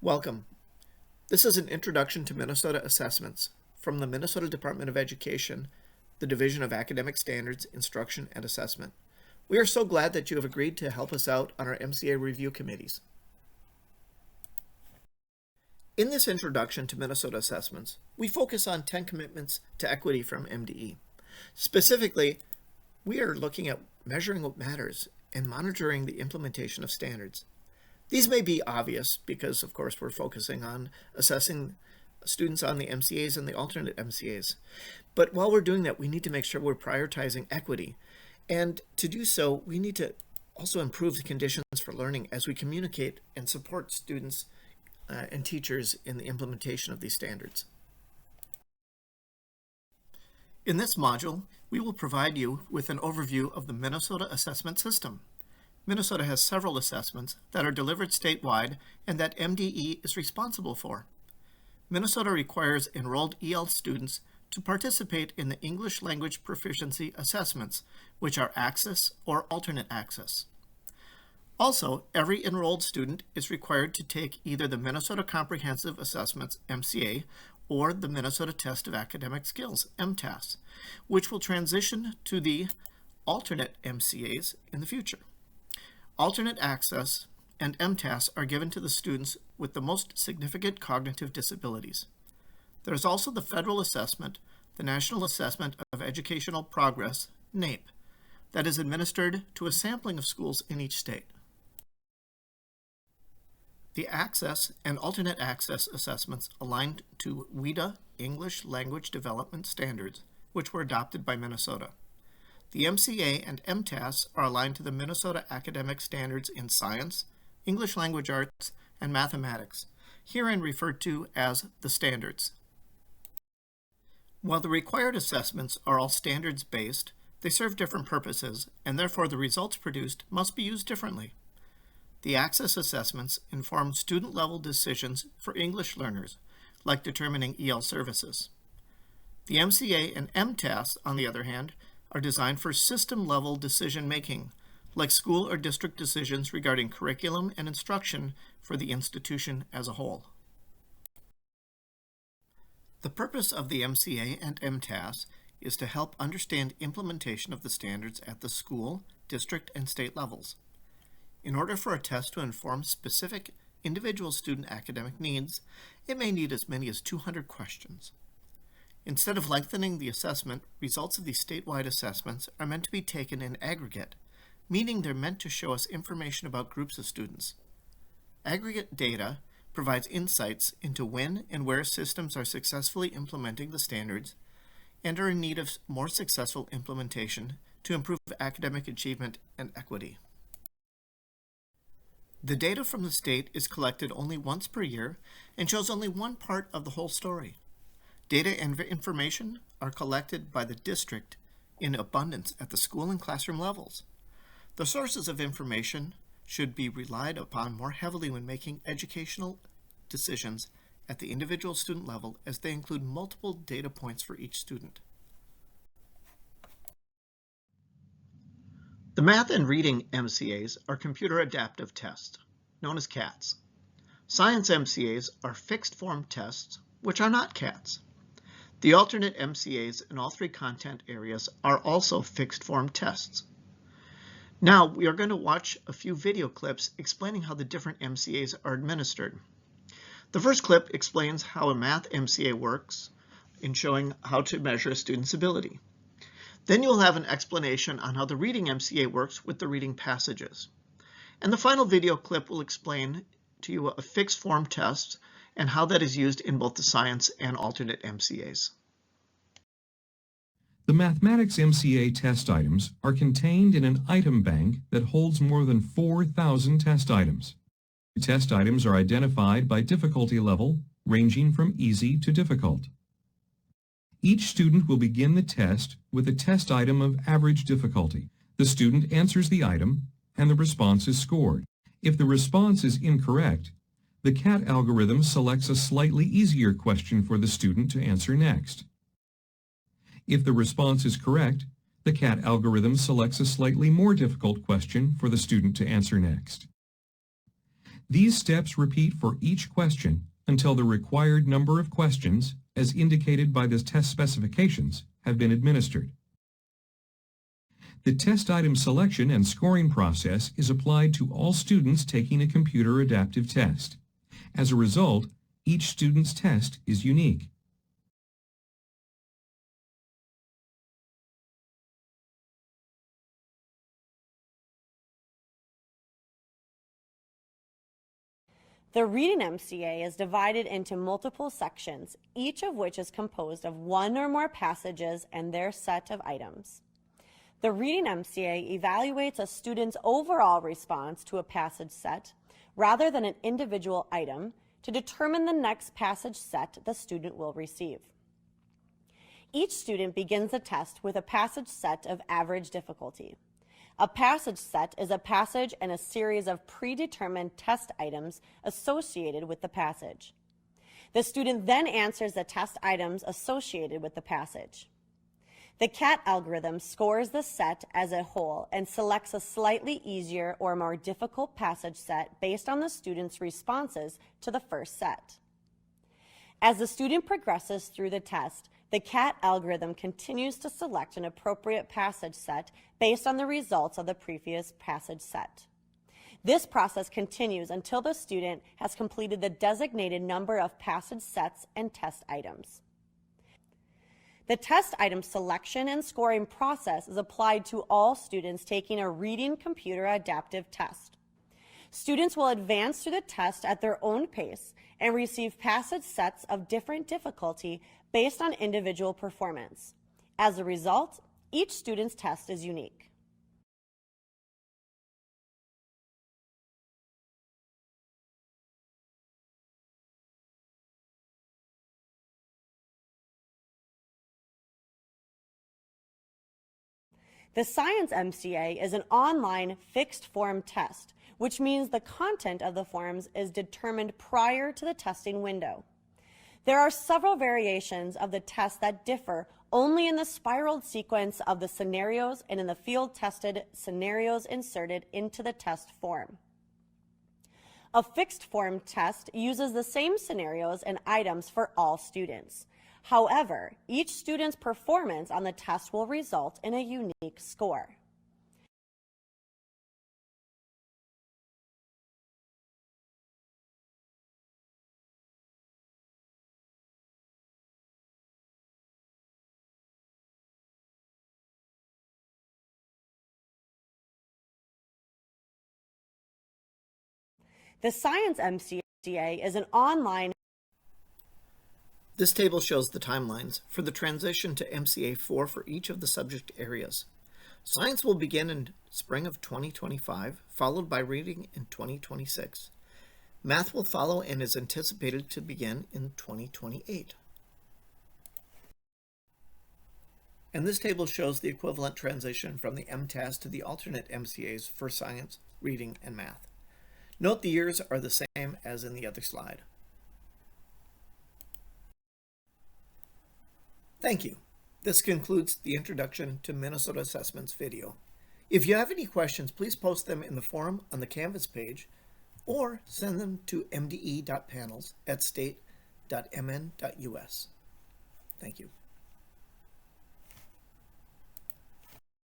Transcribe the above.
Welcome. This is an introduction to Minnesota assessments from the Minnesota Department of Education, the Division of Academic Standards, Instruction, and Assessment. We are so glad that you have agreed to help us out on our MCA review committees. In this introduction to Minnesota assessments, we focus on 10 commitments to equity from MDE. Specifically, we are looking at measuring what matters and monitoring the implementation of standards. These may be obvious because, of course, we're focusing on assessing students on the MCAs and the alternate MCAs. But while we're doing that, we need to make sure we're prioritizing equity. And to do so, we need to also improve the conditions for learning as we communicate and support students and teachers in the implementation of these standards. In this module, we will provide you with an overview of the Minnesota assessment system. Minnesota has several assessments that are delivered statewide and that MDE is responsible for. Minnesota requires enrolled EL students to participate in the English language proficiency assessments, which are Access or Alternate Access. Also, every enrolled student is required to take either the Minnesota Comprehensive Assessments, MCA, or the Minnesota Test of Academic Skills, MTAS, which will transition to the alternate MCAs in the future. Alternate Access and MTAS are given to the students with the most significant cognitive disabilities. There is also the federal assessment, the National Assessment of Educational Progress, NAEP, that is administered to a sampling of schools in each state. The Access and Alternate Access assessments align to WIDA English Language Development Standards, which were adopted by Minnesota. The MCA and MTAS are aligned to the Minnesota Academic Standards in Science, English Language Arts, and Mathematics, herein referred to as the standards. While the required assessments are all standards-based, they serve different purposes, and therefore the results produced must be used differently. The Access assessments inform student-level decisions for English learners, like determining EL services. The MCA and MTAS, on the other hand, are designed for system-level decision-making, like school or district decisions regarding curriculum and instruction for the institution as a whole. The purpose of the MCA and MTAS is to help understand implementation of the standards at the school, district, and state levels. In order for a test to inform specific individual student academic needs, it may need as many as 200 questions. Instead of lengthening the assessment, results of these statewide assessments are meant to be taken in aggregate, meaning they're meant to show us information about groups of students. Aggregate data provides insights into when and where systems are successfully implementing the standards and are in need of more successful implementation to improve academic achievement and equity. The data from the state is collected only once per year and shows only one part of the whole story. Data and information are collected by the district in abundance at the school and classroom levels. The sources of information should be relied upon more heavily when making educational decisions at the individual student level, as they include multiple data points for each student. The Math and Reading MCAs are computer adaptive tests, known as CATs. Science MCAs are fixed form tests, which are not CATs. The alternate MCAs in all three content areas are also fixed form tests. Now we are going to watch a few video clips explaining how the different MCAs are administered. The first clip explains how a math MCA works in showing how to measure a student's ability. Then you'll have an explanation on how the reading MCA works with the reading passages. And the final video clip will explain to you a fixed form test and how that is used in both the science and alternate MCAs. The mathematics MCA test items are contained in an item bank that holds more than 4,000 test items. The test items are identified by difficulty level, ranging from easy to difficult. Each student will begin the test with a test item of average difficulty. The student answers the item, and the response is scored. If the response is incorrect, the CAT algorithm selects a slightly easier question for the student to answer next. If the response is correct, the CAT algorithm selects a slightly more difficult question for the student to answer next. These steps repeat for each question until the required number of questions, as indicated by the test specifications, have been administered. The test item selection and scoring process is applied to all students taking a computer adaptive test. As a result, each student's test is unique. The Reading MCA is divided into multiple sections, each of which is composed of one or more passages and their set of items. The Reading MCA evaluates a student's overall response to a passage set rather than an individual item to determine the next passage set the student will receive. Each student begins the test with a passage set of average difficulty. A passage set is a passage and a series of predetermined test items associated with the passage. The student then answers the test items associated with the passage. The CAT algorithm scores the set as a whole and selects a slightly easier or more difficult passage set based on the student's responses to the first set. As the student progresses through the test, the CAT algorithm continues to select an appropriate passage set based on the results of the previous passage set. This process continues until the student has completed the designated number of passage sets and test items. The test item selection and scoring process is applied to all students taking a reading computer adaptive test. Students will advance through the test at their own pace and receive passage sets of different difficulty based on individual performance. As a result, each student's test is unique. The Science MCA is an online fixed form test, which means the content of the forms is determined prior to the testing window. There are several variations of the test that differ only in the spiraled sequence of the scenarios and in the field-tested scenarios inserted into the test form. A fixed form test uses the same scenarios and items for all students. However, each student's performance on the test will result in a unique score. The Science MCA is an online. This table shows the timelines for the transition to MCA 4 for each of the subject areas. Science will begin in spring of 2025, followed by reading in 2026. Math will follow and is anticipated to begin in 2028. And this table shows the equivalent transition from the MTAS to the alternate MCAs for science, reading, and math. Note the years are the same as in the other slide. Thank you. This concludes the Introduction to Minnesota Assessments video. If you have any questions, please post them in the forum on the Canvas page or send them to mde.panels@state.mn.us. Thank you.